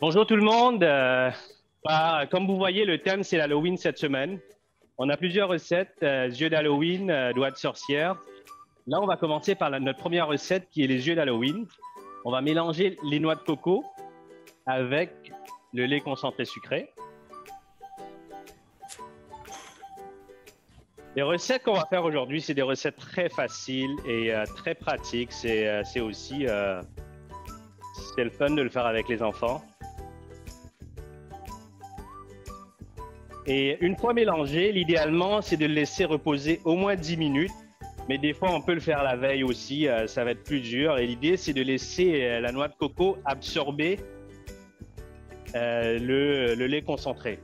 Bonjour tout le monde. Comme vous voyez, le thème c'est l'Halloween cette semaine. On a plusieurs recettes, yeux d'Halloween, doigts de sorcière. Là, on va commencer par notre première recette qui est les yeux d'Halloween. On va mélanger les noix de coco avec le lait concentré sucré. Les recettes qu'on va faire aujourd'hui, c'est des recettes très faciles et très pratiques. C'est aussi c'est le fun de le faire avec les enfants. Et une fois mélangé, l'idéalement, c'est de le laisser reposer au moins 10 minutes. Mais des fois, on peut le faire la veille aussi, ça va être plus dur. Et l'idée, c'est de laisser la noix de coco absorber le lait concentré.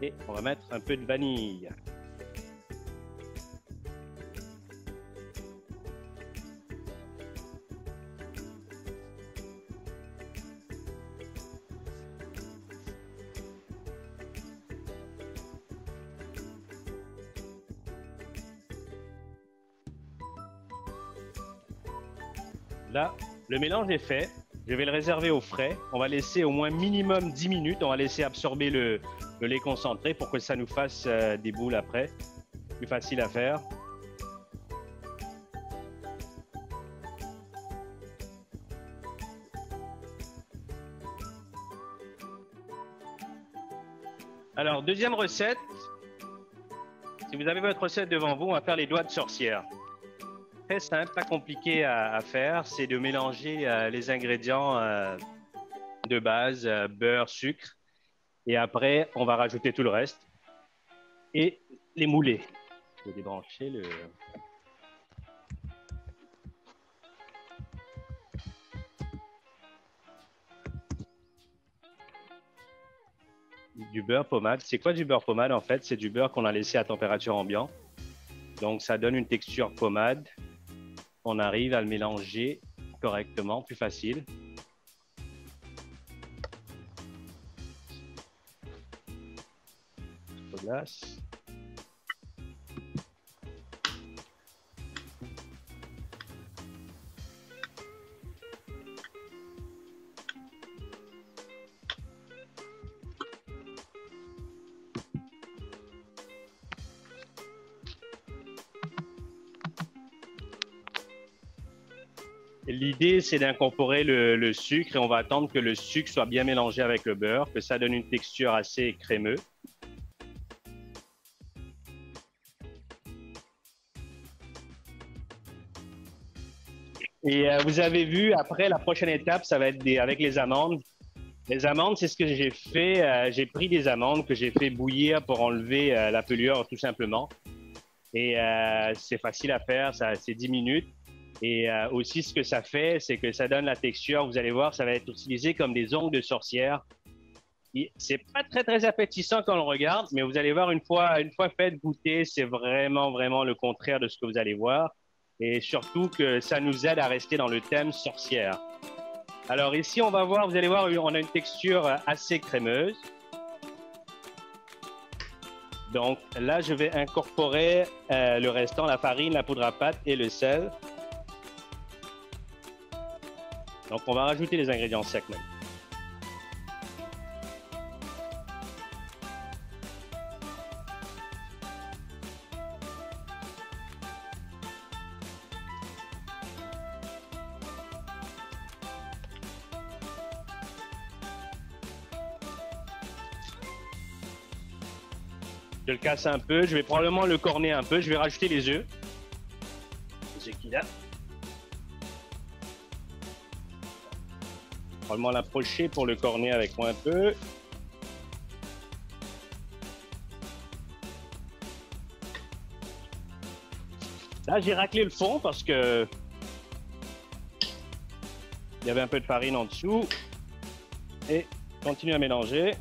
Et on va mettre un peu de vanille. Là, le mélange est fait. Je vais le réserver au frais. On va laisser au moins minimum 10 minutes. On va laisser absorber le lait concentré pour que ça nous fasse des boules après. Plus facile à faire. Alors, deuxième recette. Si vous avez votre recette devant vous, on va faire les doigts de sorcière. Très simple, pas compliqué à faire. C'est de mélanger les ingrédients de base, beurre, sucre. Et après, on va rajouter tout le reste. Et les mouler. Je vais débrancher le... Du beurre pommade. C'est quoi du beurre pommade en fait? C'est du beurre qu'on a laissé à température ambiante. Donc ça donne une texture pommade. On arrive à le mélanger correctement, plus facile. Glace. L'idée, c'est d'incorporer le sucre et on va attendre que le sucre soit bien mélangé avec le beurre, que ça donne une texture assez crémeuse. Et vous avez vu, après, la prochaine étape, ça va être avec les amandes. Les amandes, c'est ce que j'ai fait. J'ai pris des amandes que j'ai fait bouillir pour enlever la pelure, tout simplement. Et c'est facile à faire, c'est 10 minutes. Et aussi, ce que ça fait, c'est que ça donne la texture. Vous allez voir, ça va être utilisé comme des ongles de sorcière. C'est pas très, très appétissant quand on le regarde, mais vous allez voir, une fois fait goûter, c'est vraiment, vraiment le contraire de ce que vous allez voir. Et surtout que ça nous aide à rester dans le thème sorcière. Alors ici, on va voir, vous allez voir, on a une texture assez crémeuse. Donc là, je vais incorporer le restant, la farine, la poudre à pâte et le sel. Donc on va rajouter les ingrédients secs maintenant. Je le casse un peu, je vais probablement le corner un peu, je vais rajouter les œufs. C'est qui là? Probablement l'approcher pour le corner avec moi un peu. Là, j'ai raclé le fond parce que il y avait un peu de farine en dessous. Et continue à mélanger.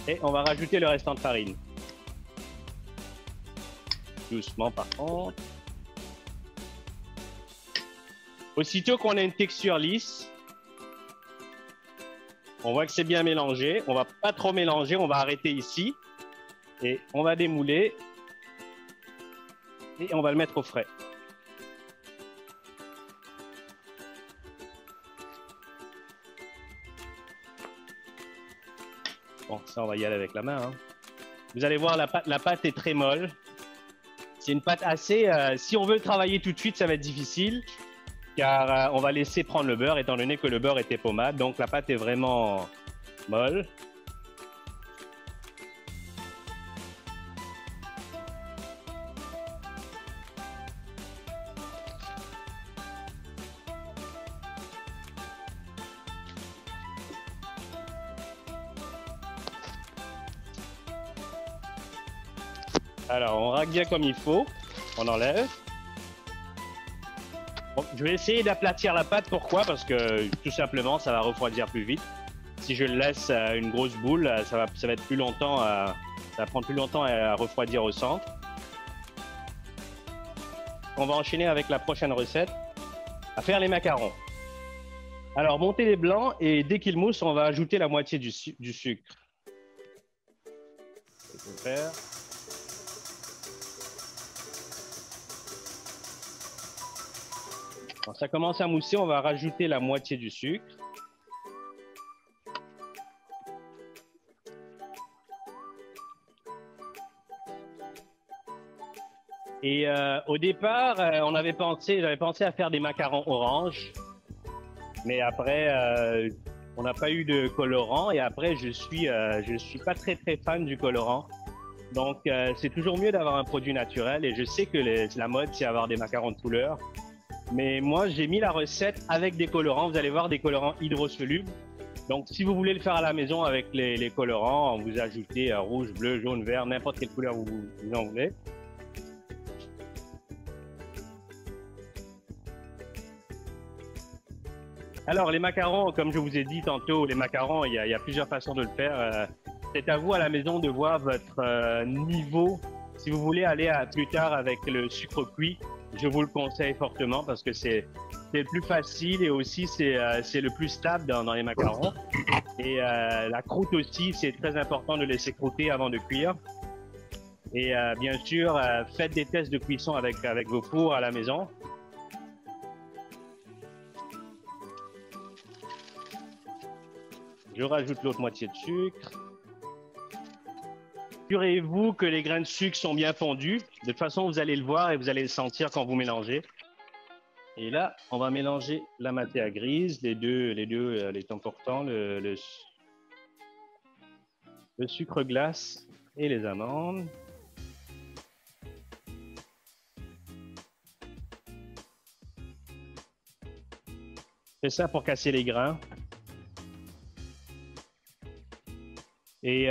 Et on va rajouter le restant de farine. Doucement par contre. Aussitôt qu'on a une texture lisse, on voit que c'est bien mélangé. On va pas trop mélanger, on va arrêter ici. Et on va démouler. Et on va le mettre au frais. Bon, ça, on va y aller avec la main. Hein. Vous allez voir, la pâte est très molle. C'est une pâte assez... si on veut le travailler tout de suite, ça va être difficile, car on va laisser prendre le beurre, étant donné que le beurre était pommade. Donc, la pâte est vraiment molle. Alors, on racle bien comme il faut. On enlève. Bon, je vais essayer d'aplatir la pâte. Pourquoi? Parce que tout simplement, ça va refroidir plus vite. Si je laisse une grosse boule, ça va être plus longtemps. Ça va prendre plus longtemps à refroidir au centre. On va enchaîner avec la prochaine recette, à faire les macarons. Alors, monter les blancs et dès qu'ils moussent, on va ajouter la moitié du sucre. Je vais faire. Quand ça commence à mousser, on va rajouter la moitié du sucre. Et au départ, j'avais pensé à faire des macarons orange. Mais après, on n'a pas eu de colorant. Et après, je suis pas très fan du colorant. Donc, c'est toujours mieux d'avoir un produit naturel. Et je sais que la mode, c'est avoir des macarons de couleur. Mais moi, j'ai mis la recette avec des colorants. Vous allez voir des colorants hydrosolubles. Donc, si vous voulez le faire à la maison avec les colorants, vous ajoutez rouge, bleu, jaune, vert, n'importe quelle couleur vous en voulez. Alors, les macarons, comme je vous ai dit tantôt, les macarons, il y a plusieurs façons de le faire. C'est à vous à la maison de voir votre niveau. Si vous voulez aller plus tard avec le sucre cuit, je vous le conseille fortement parce que c'est le plus facile et aussi c'est le plus stable dans les macarons. Et la croûte aussi, c'est très important de laisser croûter avant de cuire. Et bien sûr, faites des tests de cuisson avec vos fours à la maison. Je rajoute l'autre moitié de sucre. Assurez-vous que les grains de sucre sont bien fondus. De toute façon, vous allez le voir et vous allez le sentir quand vous mélangez. Et là, on va mélanger la matière grise, les deux importants, le sucre glace et les amandes. C'est ça pour casser les grains. Et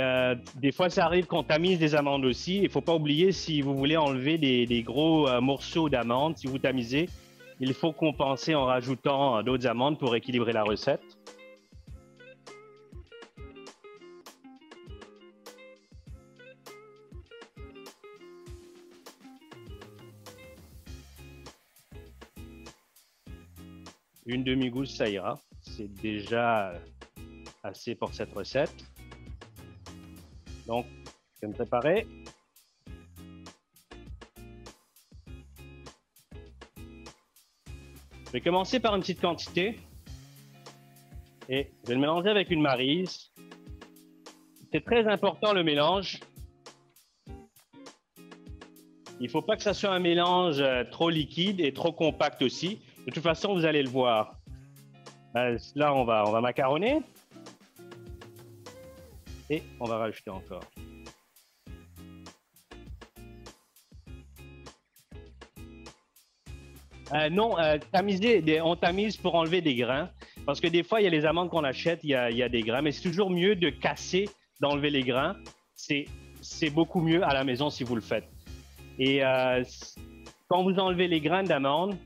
des fois, ça arrive qu'on tamise des amandes aussi. Il ne faut pas oublier, si vous voulez enlever des gros morceaux d'amandes, si vous tamisez, il faut compenser en rajoutant d'autres amandes pour équilibrer la recette. Une demi-gousse, ça ira. C'est déjà assez pour cette recette. Donc, je vais me préparer. Je vais commencer par une petite quantité et je vais le mélanger avec une maryse. C'est très important le mélange. Il ne faut pas que ça soit un mélange trop liquide et trop compact aussi. De toute façon, vous allez le voir. Là, on va macaronner. Et on va rajouter encore. Non, on tamise pour enlever des grains. Parce que des fois, il y a les amandes qu'on achète, il y a des grains. Mais c'est toujours mieux de casser, d'enlever les grains. C'est beaucoup mieux à la maison si vous le faites. Et quand vous enlevez les grains d'amandes,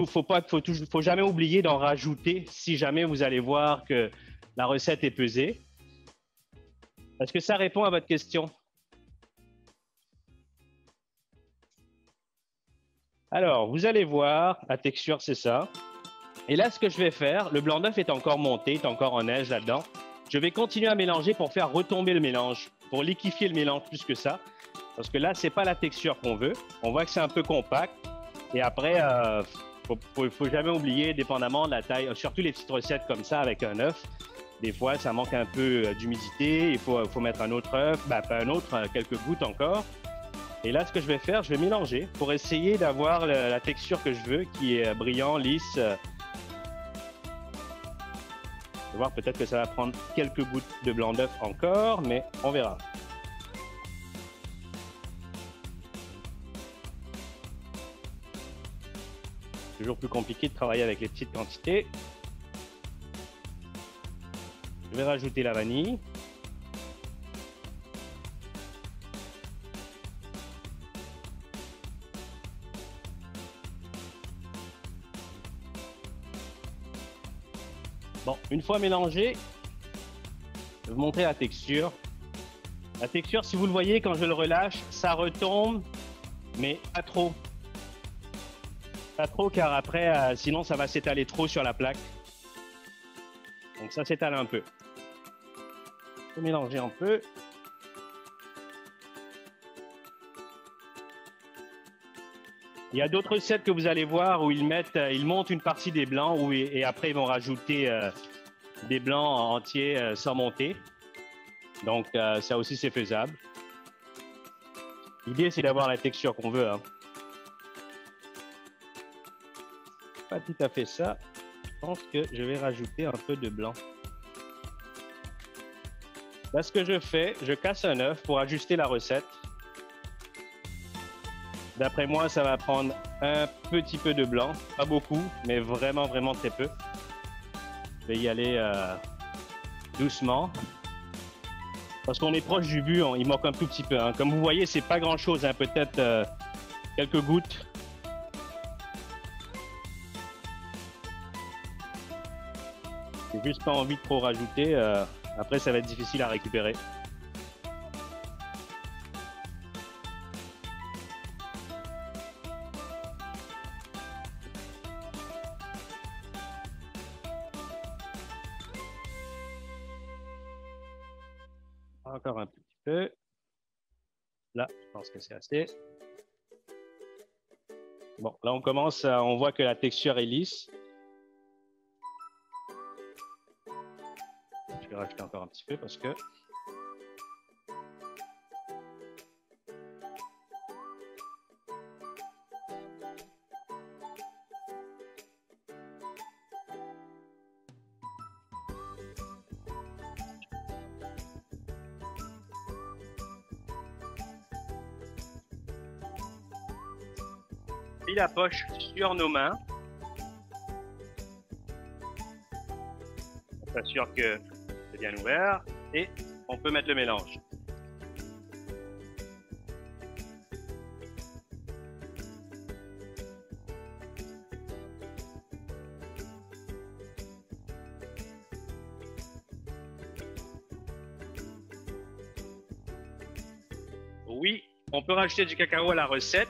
faut jamais oublier d'en rajouter si jamais vous allez voir que la recette est pesée. Est-ce que ça répond à votre question? Alors, vous allez voir, la texture, c'est ça. Et là, ce que je vais faire, le blanc d'œuf est encore monté, est encore en neige là-dedans. Je vais continuer à mélanger pour faire retomber le mélange, pour liquéfier le mélange plus que ça. Parce que là, c'est pas la texture qu'on veut. On voit que c'est un peu compact. Et après, faut jamais oublier, dépendamment de la taille, surtout les petites recettes comme ça avec un œuf, Des fois, ça manque un peu d'humidité, il faut mettre un autre œuf, pas un autre, quelques gouttes encore. Et là, ce que je vais faire, je vais mélanger pour essayer d'avoir la texture que je veux, qui est brillant, lisse. Je vais voir, peut-être que ça va prendre quelques gouttes de blanc d'œuf encore, mais on verra. Toujours plus compliqué de travailler avec les petites quantités. Je vais rajouter la vanille. Bon, une fois mélangé, je vais vous montrer la texture. La texture, si vous le voyez, quand je le relâche, ça retombe, mais pas trop. Pas trop, car après, sinon ça va s'étaler trop sur la plaque. Donc ça s'étale un peu. Je vais mélanger un peu. Il y a d'autres recettes que vous allez voir où ils montent une partie des blancs et après ils vont rajouter des blancs entiers sans monter. Donc ça aussi c'est faisable. L'idée c'est d'avoir la texture qu'on veut. Hein. Pas tout à fait ça. Je pense que je vais rajouter un peu de blanc. Là ce que je fais, je casse un œuf pour ajuster la recette. D'après moi, ça va prendre un petit peu de blanc, pas beaucoup, mais vraiment, vraiment très peu. Je vais y aller doucement. Parce qu'on est proche du but, il manque un tout petit peu. Hein. Comme vous voyez, c'est pas grand-chose, hein, peut-être quelques gouttes. J'ai juste pas envie de trop rajouter. Après, ça va être difficile à récupérer. Encore un petit peu. Là, je pense que c'est assez. Bon, là, on commence, on voit que la texture est lisse. Je vais rajouter encore un petit peu parce que... la poche sur nos mains. On s'assure que c'est bien ouvert et on peut mettre le mélange. Oui, on peut rajouter du cacao à la recette.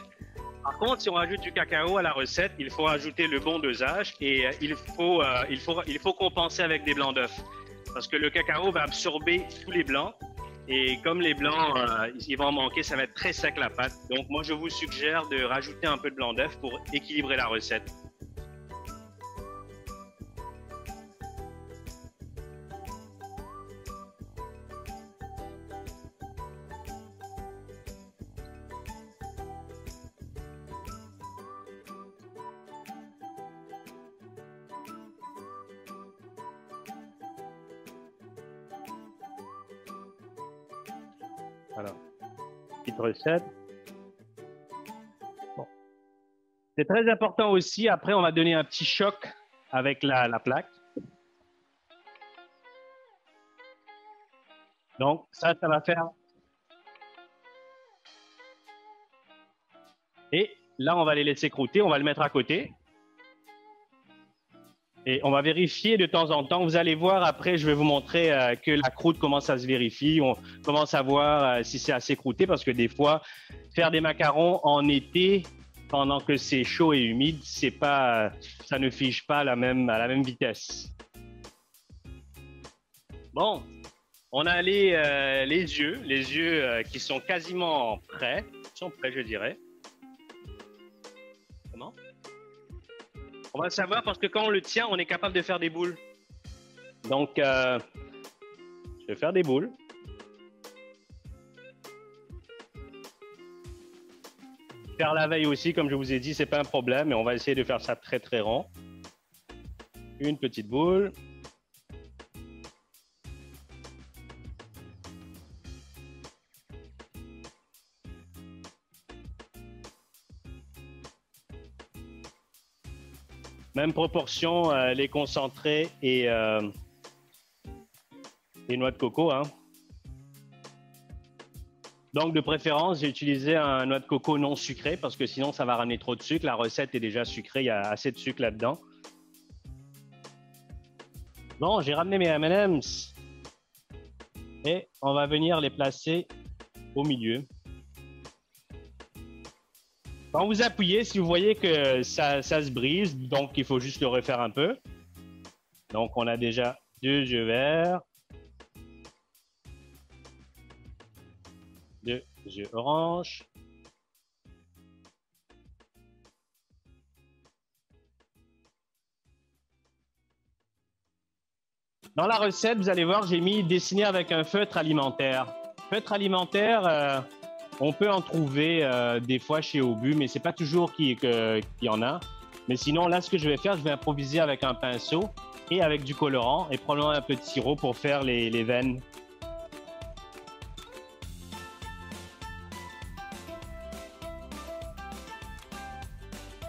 Par contre, si on rajoute du cacao à la recette, il faut rajouter le bon dosage et il faut compenser avec des blancs d'œufs. Parce que le cacao va absorber tous les blancs et comme les blancs, ils vont en manquer, ça va être très sec la pâte. Donc moi, je vous suggère de rajouter un peu de blanc d'œuf pour équilibrer la recette. Alors, petite recette. Bon. C'est très important aussi, après on va donner un petit choc avec la plaque. Donc ça va faire... Et là, on va les laisser croûter, on va le mettre à côté. Et on va vérifier de temps en temps. Vous allez voir après, je vais vous montrer que la croûte commence à se vérifier. On commence à voir si c'est assez croûté parce que des fois, faire des macarons en été, pendant que c'est chaud et humide, c'est pas, ça ne fige pas à la même vitesse. Bon, on a les yeux qui sont quasiment prêts. Ils sont prêts, je dirais. Comment? On va le savoir parce que quand on le tient, on est capable de faire des boules. Donc, je vais faire des boules. Faire la veille aussi, comme je vous ai dit, c'est pas un problème, mais on va essayer de faire ça très très rond. Une petite boule. Même proportion, les concentrés et noix de coco. Hein. Donc, de préférence, j'ai utilisé un noix de coco non sucré parce que sinon, ça va ramener trop de sucre. La recette est déjà sucrée, il y a assez de sucre là-dedans. Bon, j'ai ramené mes M&M's et on va venir les placer au milieu. Quand vous appuyez, si vous voyez que ça se brise, donc il faut juste le refaire un peu. Donc, on a déjà 2 œufs verts, 2 œufs orange. Dans la recette, vous allez voir, j'ai mis dessiné avec un feutre alimentaire. Feutre alimentaire, on peut en trouver des fois chez Obu, mais c'est pas toujours qu'il y en a. Mais sinon, là, ce que je vais faire, je vais improviser avec un pinceau et avec du colorant et probablement un peu de sirop pour faire les veines.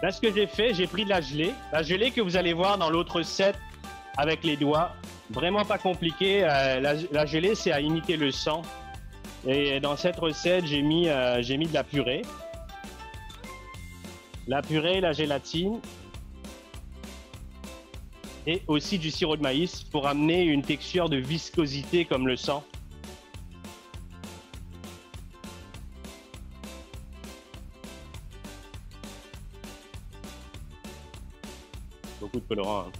Là, ce que j'ai fait, j'ai pris de la gelée. La gelée que vous allez voir dans l'autre recette avec les doigts. Vraiment pas compliqué. La gelée, c'est à imiter le sang. Et dans cette recette, j'ai mis de la purée. La purée, la gélatine. Et aussi du sirop de maïs pour amener une texture de viscosité comme le sang. Beaucoup de colorant. Hein.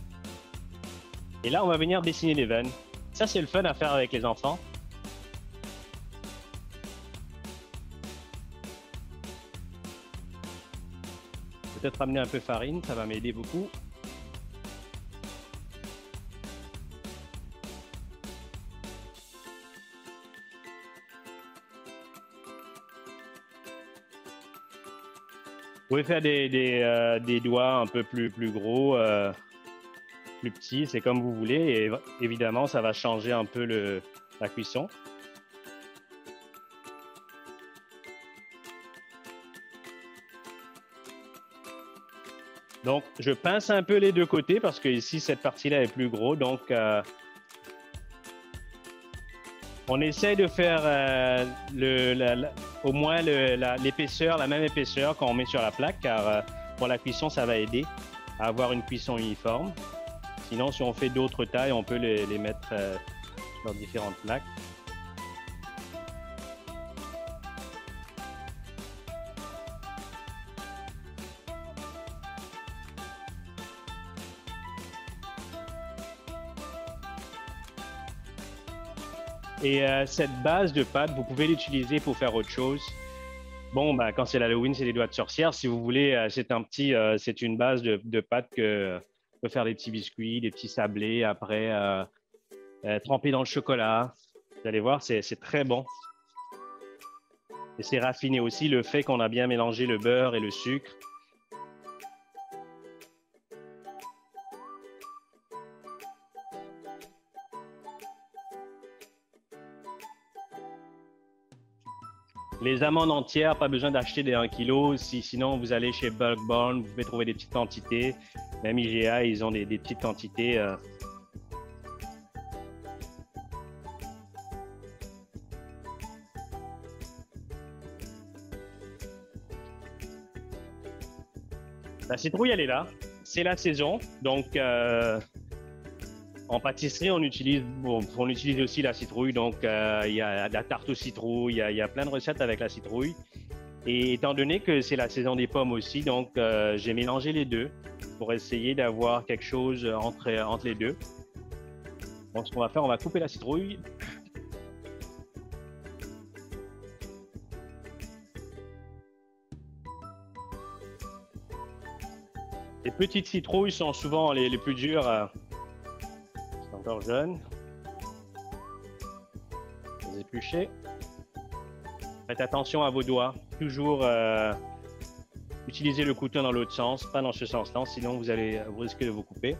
Et là, on va venir dessiner les veines. Ça, c'est le fun à faire avec les enfants. Peut-être ramener un peu de farine, ça va m'aider beaucoup. Vous pouvez faire des doigts un peu plus gros, plus petits, c'est comme vous voulez. Et évidemment, ça va changer un peu la cuisson. Donc, je pince un peu les deux côtés parce que ici, cette partie-là est plus gros. Donc, on essaie de faire au moins l'épaisseur, la même épaisseur qu'on met sur la plaque, car pour la cuisson, ça va aider à avoir une cuisson uniforme. Sinon, si on fait d'autres tailles, on peut les mettre sur différentes plaques. Et cette base de pâte, vous pouvez l'utiliser pour faire autre chose. Bon, ben, quand c'est l'Halloween, c'est les doigts de sorcière. Si vous voulez, c'est une base de pâte que peut faire des petits biscuits, des petits sablés. Après, tremper dans le chocolat. Vous allez voir, c'est très bon. Et c'est raffiné aussi le fait qu'on a bien mélangé le beurre et le sucre. Les amandes entières, pas besoin d'acheter des 1 kg. Sinon, vous allez chez Bulk Barn, vous pouvez trouver des petites quantités. Même IGA, ils ont des petites quantités. La citrouille, elle est là. C'est la saison. Donc, en pâtisserie, on utilise aussi la citrouille. Donc, il y a de la tarte aux citrouilles, il y a plein de recettes avec la citrouille. Et étant donné que c'est la saison des pommes aussi, donc j'ai mélangé les deux pour essayer d'avoir quelque chose entre les deux. Donc, ce qu'on va faire, on va couper la citrouille. Les petites citrouilles sont souvent les plus dures. Encore jeune. Les éplucher. Faites attention à vos doigts. Toujours utilisez le couteau dans l'autre sens, pas dans ce sens-là, sinon vous risquez de vous couper.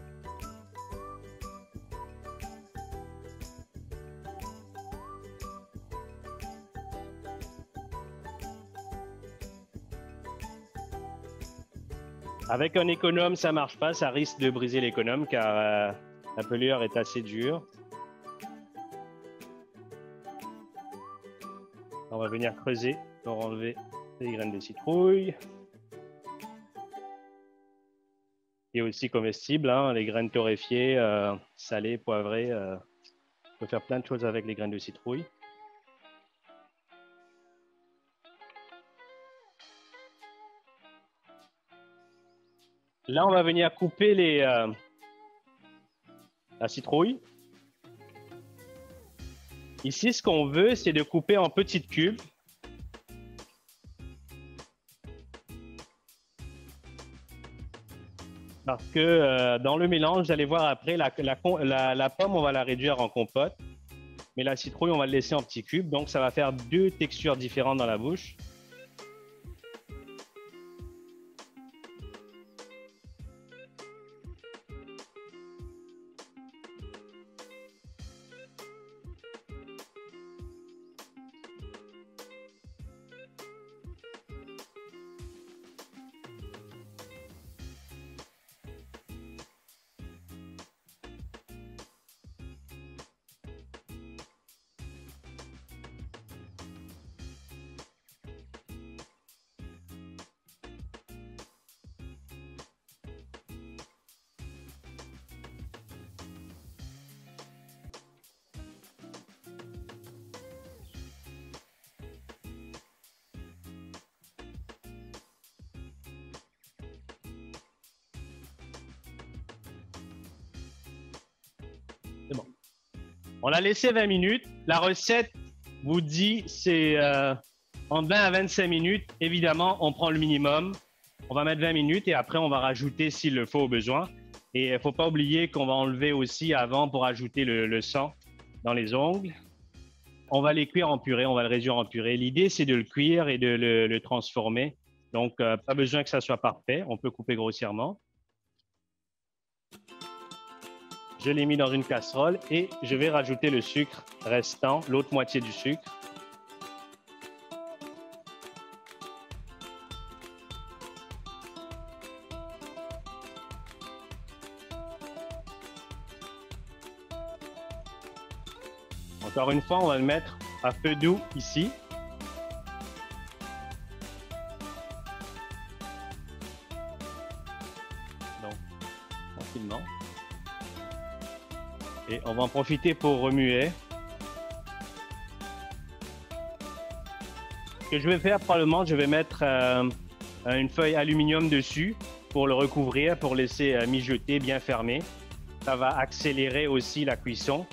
Avec un économe, ça marche pas, ça risque de briser l'économe car la pelure est assez dure. On va venir creuser pour enlever les graines de citrouille. Et aussi comestible, hein, les graines torréfiées, salées, poivrées. On peut faire plein de choses avec les graines de citrouille. Là, on va venir couper la citrouille. Ici, ce qu'on veut, c'est de couper en petites cubes. Parce que dans le mélange, vous allez voir après, la pomme, on va la réduire en compote. Mais la citrouille, on va le laisser en petits cubes. Donc, ça va faire deux textures différentes dans la bouche. C'est bon. On l'a laissé 20 minutes. La recette vous dit c'est en 20 à 25 minutes. Évidemment, on prend le minimum. On va mettre 20 minutes et après, on va rajouter s'il le faut au besoin. Et il ne faut pas oublier qu'on va enlever aussi avant pour ajouter le sang dans les ongles. On va les cuire en purée, on va le réduire en purée. L'idée, c'est de le cuire et de le transformer. Donc, pas besoin que ça soit parfait. On peut couper grossièrement. Je l'ai mis dans une casserole et je vais rajouter le sucre restant, l'autre moitié du sucre. Encore une fois, on va le mettre à feu doux ici. Donc, tranquillement. Et on va en profiter pour remuer. Ce que je vais faire, probablement, je vais mettre une feuille aluminium dessus pour le recouvrir, pour laisser mijoter, bien fermé. Ça va accélérer aussi la cuisson.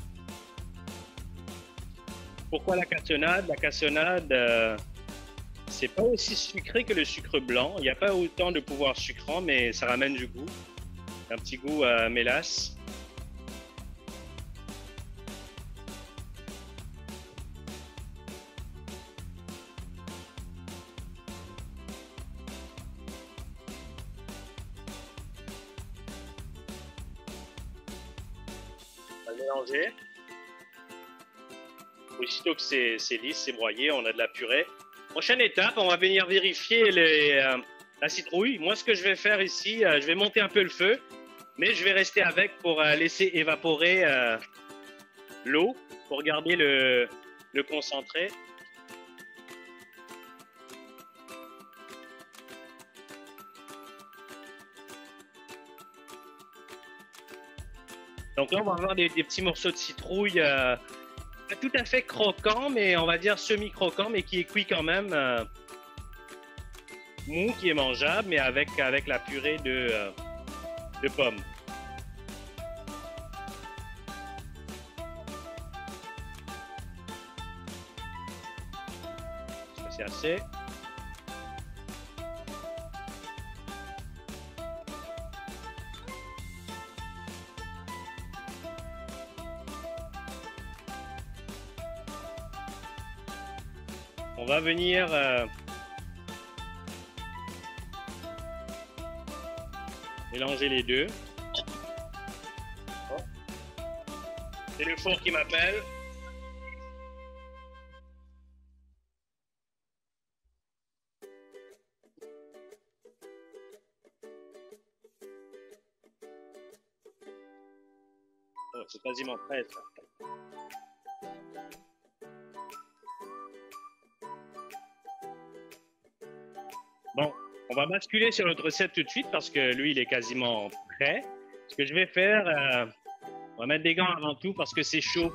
Pourquoi la cassonade? La cassonade, c'est pas aussi sucré que le sucre blanc. Il n'y a pas autant de pouvoir sucrant, mais ça ramène du goût. Un petit goût mélasse. On va mélanger. Aussitôt que c'est lisse, c'est broyé, on a de la purée. Prochaine étape, on va venir vérifier la citrouille. Moi, ce que je vais faire ici, je vais monter un peu le feu, mais je vais rester avec pour laisser évaporer l'eau, pour garder le concentré. Donc là, on va avoir des petits morceaux de citrouille pas tout à fait croquant, mais on va dire semi-croquant, mais qui est cuit quand même, mou, qui est mangeable, mais avec la purée de pommes. C'est assez. on va venir mélanger les deux. C'est le four qui m'appelle. Oh, c'est quasiment prêt, ça. Bon, on va basculer sur notre recette tout de suite parce que lui, il est quasiment prêt. Ce que je vais faire, on va mettre des gants avant tout parce que c'est chaud.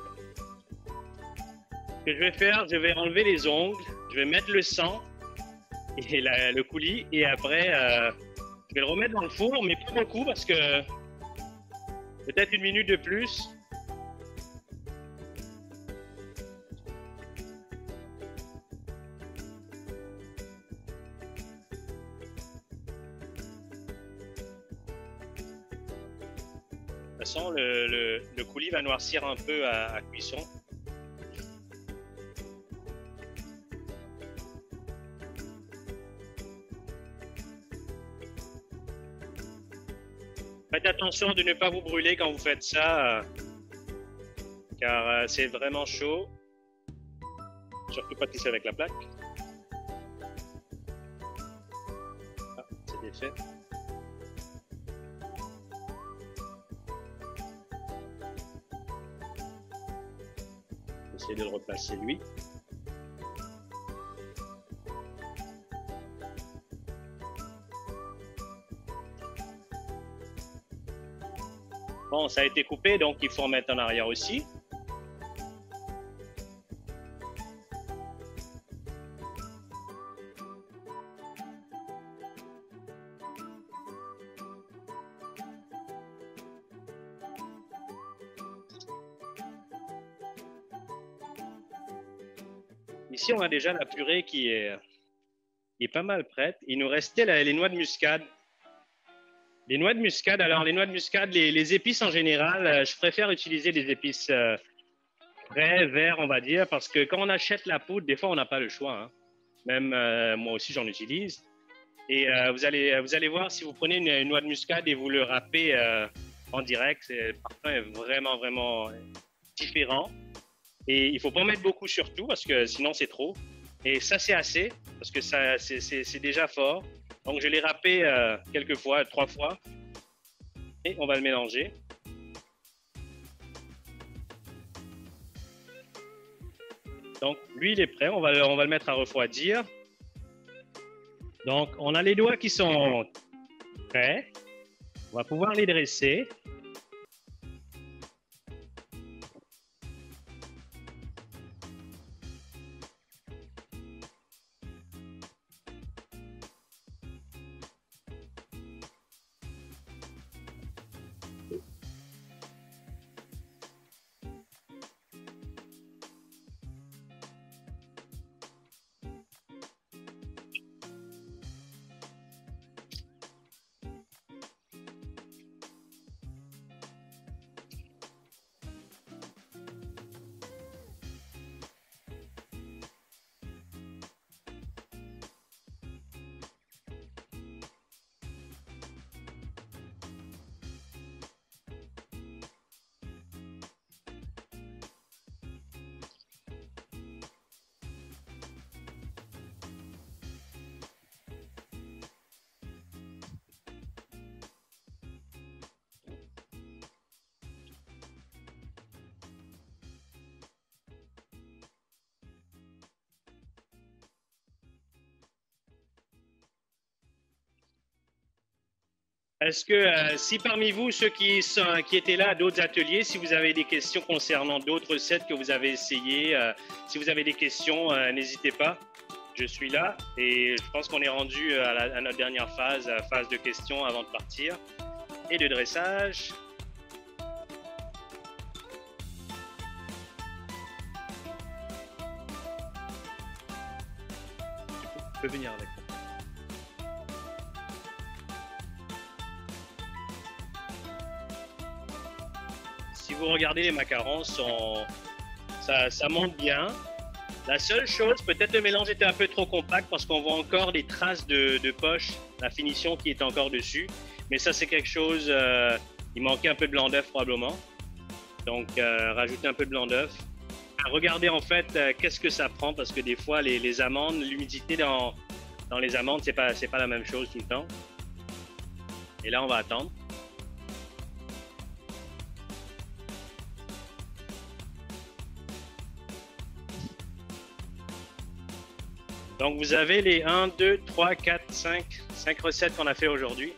Ce que je vais faire, je vais enlever les ongles, je vais mettre le sang et le coulis et après, je vais le remettre dans le four, mais pas beaucoup parce que peut-être 1 minute de plus. De toute façon, le coulis va noircir un peu à cuisson. Faites attention de ne pas vous brûler quand vous faites ça, car c'est vraiment chaud. Surtout pas tisser avec la plaque. Ah, c'est défait. Essayez de le replacer lui. Bon, ça a été coupé, donc il faut en mettre en arrière aussi. Ici, on a déjà la purée qui est pas mal prête. Il nous restait les noix de muscade. Les noix de muscade, alors les noix de muscade, les épices en général, je préfère utiliser des épices frais, verts, on va dire, parce que quand on achète la poudre, des fois, on n'a pas le choix. Hein. Même moi aussi, j'en utilise. Et vous allez voir, si vous prenez une noix de muscade et vous le râpez en direct, le parfum est vraiment, vraiment différent. Et il ne faut pas en mettre beaucoup surtout, parce que sinon, c'est trop. Et ça, c'est assez, parce que ça, c'est déjà fort. Donc, je l'ai râpé quelques fois, 3 fois. Et on va le mélanger. Donc, lui, il est prêt. On va le mettre à refroidir. Donc, on a les doigts qui sont prêts. On va pouvoir les dresser. Est-ce que si parmi vous, ceux qui étaient là à d'autres ateliers, si vous avez des questions concernant d'autres recettes que vous avez essayées, si vous avez des questions, n'hésitez pas. Je suis là et je pense qu'on est rendu à notre dernière phase, phase de questions avant de partir et de dressage. Tu peux venir avec moi. Si vous regardez, les macarons ça monte bien. La seule chose, peut-être le mélange était un peu trop compact parce qu'on voit encore des traces de poche, la finition qui est encore dessus. Mais ça, c'est quelque chose, il manquait un peu de blanc d'œuf probablement. Donc, rajouter un peu de blanc d'œuf. Regardez en fait qu'est-ce que ça prend parce que des fois, les amandes, l'humidité dans les amandes, c'est pas la même chose tout le temps. Et là, on va attendre. Donc, vous avez les 1, 2, 3, 4, 5 recettes qu'on a fait aujourd'hui.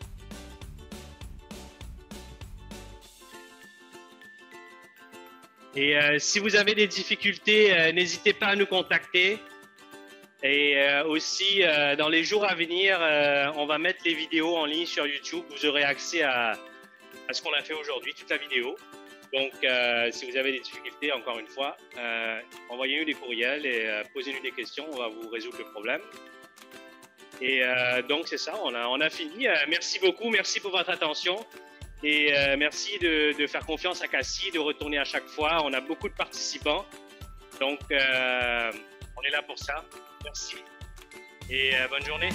Et si vous avez des difficultés, n'hésitez pas à nous contacter. Et aussi, dans les jours à venir, on va mettre les vidéos en ligne sur YouTube. Vous aurez accès à ce qu'on a fait aujourd'hui, toute la vidéo. Donc, si vous avez des difficultés, encore une fois, envoyez-nous des courriels et posez-nous des questions. On va vous résoudre le problème. Et donc, c'est ça, on a fini. Merci beaucoup, merci pour votre attention. Et merci de faire confiance à Cassie, de retourner à chaque fois. On a beaucoup de participants. Donc, on est là pour ça. Merci. Et bonne journée.